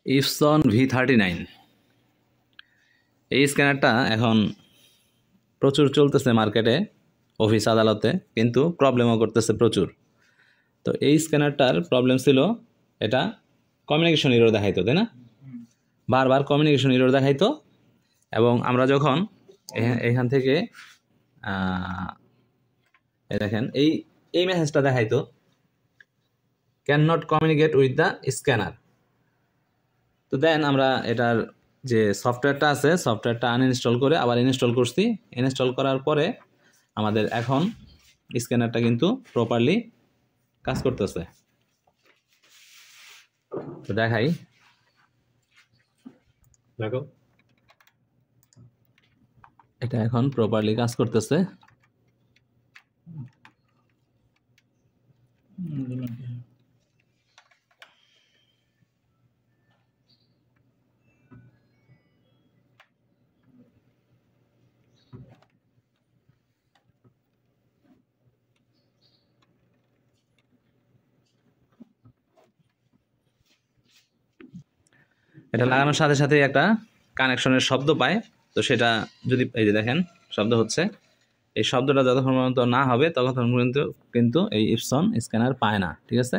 Epson V39 এই স্ক্যানারটা এখন প্রচুর চলতেছে মার্কেটে, অফিস আদালতে, কিন্তু প্রবলেমও করতেছে প্রচুর। তো এই স্ক্যানারটার প্রবলেম ছিল এটা কমিউনিকেশন এরর দেখাইতো, তাই না? বারবার কমিউনিকেশন এরর দেখাইতো। এবং আমরা যখন এখান থেকে দেখেন এই মেসেজটা দেখাইতো, can not communicate with the scanner. তো দেন আমরা এটার যে সফটওয়্যারটা আছে, সফটওয়্যারটা আনইনস্টল করে আবার ইনস্টল করছি। ইনস্টল করার পরে আমাদের এখন স্ক্যানারটা কিন্তু প্রপারলি কাজ করতেছে। তো দেখাই, দেখো এটা এখন প্রপারলি কাজ করতেছে। এটা লাগানোর সাথে সাথে একটা কানেকশনের শব্দ পায়। তো সেটা যদি এই যে দেখেন শব্দ হচ্ছে, এই শব্দটা যতক্ষণ পর্যন্ত না হবে ততক্ষণ পর্যন্ত কিন্তু এই ইপসন স্ক্যানার পায় না। ঠিক আছে,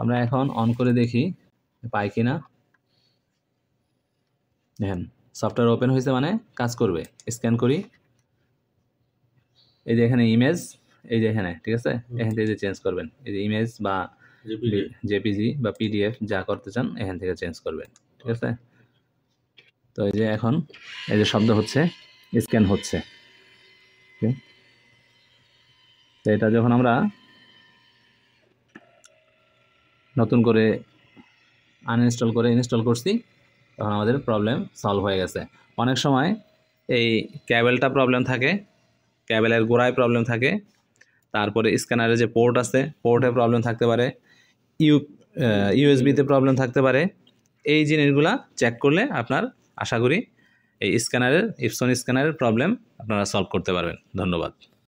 আমরা এখন অন করে দেখি পাই কিনা। দেখেন সফটওয়্যার ওপেন হয়েছে, মানে কাজ করবে। স্ক্যান করি, এই যে এখানে ইমেজ, এই যে এখানে, ঠিক আছে, এখান থেকে চেঞ্জ করবেন। এই যে ইমেজ বা জেপিজি বা পিডিএফ যা করতে চান এখান থেকে চেঞ্জ করবেন। ঠিক আছে, তো এই যে এখন এই যে শব্দ হচ্ছে, স্ক্যান হচ্ছে। তো এটা যখন আমরা নতুন করে আনইনস্টল করে ইনস্টল করছি তখন আমাদের প্রবলেম সলভ হয়ে গেছে। অনেক সময় এই ক্যাবেলটা প্রবলেম থাকে, ক্যাবেলের গোড়ায় প্রবলেম থাকে, তারপরে স্ক্যানারের যে পোর্ট আছে পোর্টে প্রবলেম থাকতে পারে, ইউএসবিতে প্রবলেম থাকতে পারে। এই জিনিসগুলা চেক করলে আপনার আশা করি এই স্ক্যানারের ইপসন স্ক্যানারের প্রবলেম আপনারা সলভ করতে পারবেন। ধন্যবাদ।